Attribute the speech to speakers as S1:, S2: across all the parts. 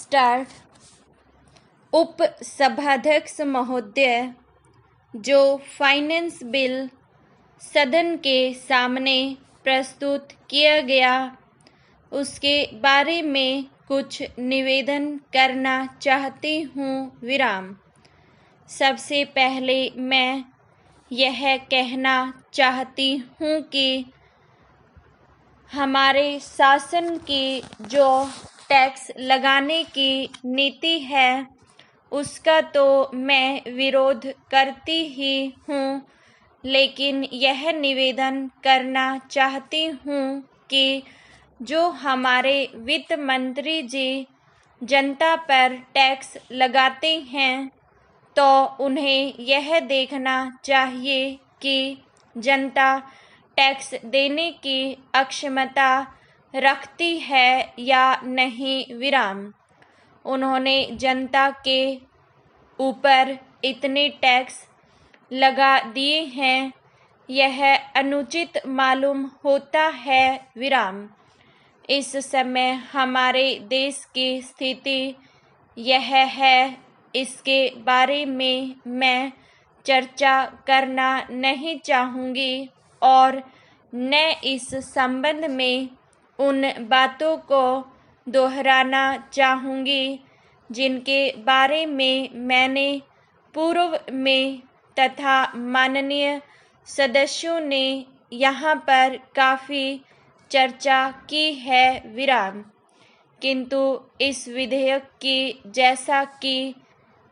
S1: Start. उप सभाध्यक्ष महोदय, जो फाइनेंस बिल सदन के सामने प्रस्तुत किया गया उसके बारे में कुछ निवेदन करना चाहती हूँ। विराम। सबसे पहले मैं यह कहना चाहती हूँ कि हमारे शासन की जो टैक्स लगाने की नीति है उसका तो मैं विरोध करती ही हूँ, लेकिन यह निवेदन करना चाहती हूँ कि जो हमारे वित्त मंत्री जी जनता पर टैक्स लगाते हैं तो उन्हें यह देखना चाहिए कि जनता टैक्स देने की अक्षमता रखती है या नहीं। विराम। उन्होंने जनता के ऊपर इतने टैक्स लगा दिए हैं, यह अनुचित मालूम होता है। विराम। इस समय हमारे देश की स्थिति यह है, इसके बारे में मैं चर्चा करना नहीं चाहूँगी और न इस संबंध में उन बातों को दोहराना चाहूँगी जिनके बारे में मैंने पूर्व में तथा माननीय सदस्यों ने यहाँ पर काफ़ी चर्चा की है। विराम। किंतु इस विधेयक की जैसा कि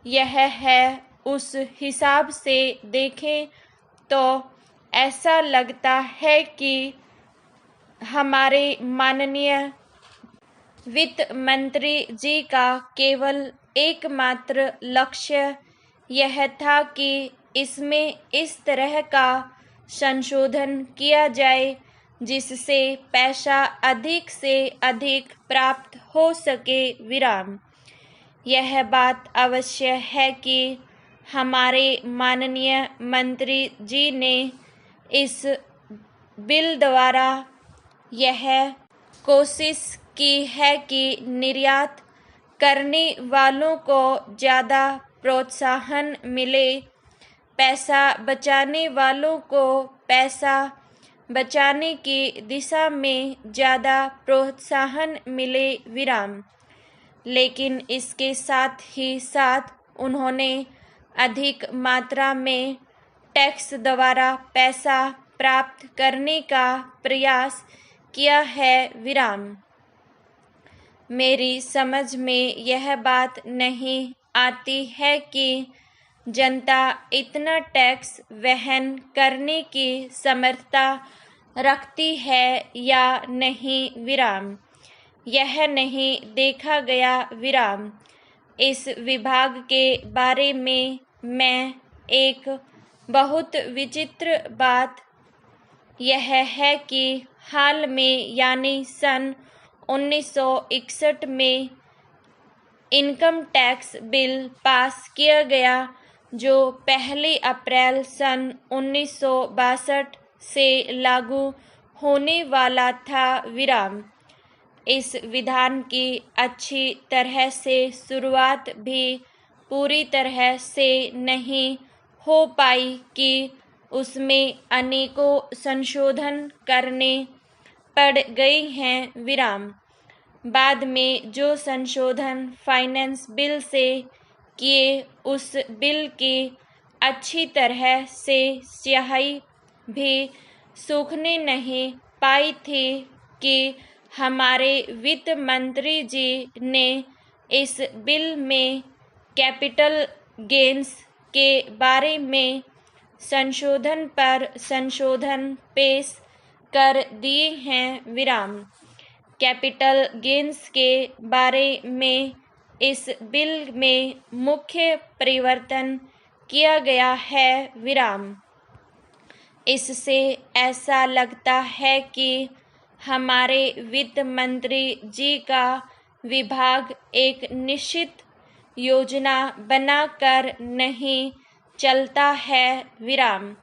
S1: यह है उस हिसाब से देखें तो ऐसा लगता है कि हमारे माननीय वित्त मंत्री जी का केवल एकमात्र लक्ष्य यह था कि इसमें इस तरह का संशोधन किया जाए जिससे पैसा अधिक से अधिक प्राप्त हो सके। विराम। यह बात अवश्य है कि हमारे माननीय मंत्री जी ने इस बिल द्वारा यह कोशिश की है कि निर्यात करने वालों को ज़्यादा प्रोत्साहन मिले, पैसा बचाने वालों को पैसा बचाने की दिशा में ज़्यादा प्रोत्साहन मिले। विराम। लेकिन इसके साथ ही साथ उन्होंने अधिक मात्रा में टैक्स द्वारा पैसा प्राप्त करने का प्रयास किया है। विराम। मेरी समझ में यह बात नहीं आती है कि जनता इतना टैक्स वहन करने की समर्थता रखती है या नहीं। विराम। यह नहीं देखा गया। विराम। इस विभाग के बारे में मैं एक बहुत विचित्र बात यह है कि हाल में यानी सन 1961 में इनकम टैक्स बिल पास किया गया जो 1 अप्रैल सन 1962 से लागू होने वाला था। विराम। इस विधान की अच्छी तरह से शुरुआत भी पूरी तरह से नहीं हो पाई कि उसमें अनेकों संशोधन करने पड़ गए हैं। विराम। बाद में जो संशोधन फाइनेंस बिल से किए उस बिल की अच्छी तरह से स्याही भी सूखने नहीं पाई थी कि हमारे वित्त मंत्री जी ने इस बिल में कैपिटल गेन्स के बारे में संशोधन पर संशोधन पेश कर दिए हैं। विराम। कैपिटल गेन्स के बारे में इस बिल में मुख्य परिवर्तन किया गया है। विराम। इससे ऐसा लगता है कि हमारे वित्त मंत्री जी का विभाग एक निश्चित योजना बनाकर नहीं चलता है। विराम।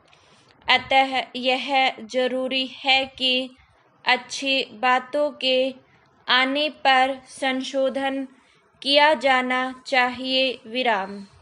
S1: अतः यह जरूरी है कि अच्छी बातों के आने पर संशोधन किया जाना चाहिए। विराम।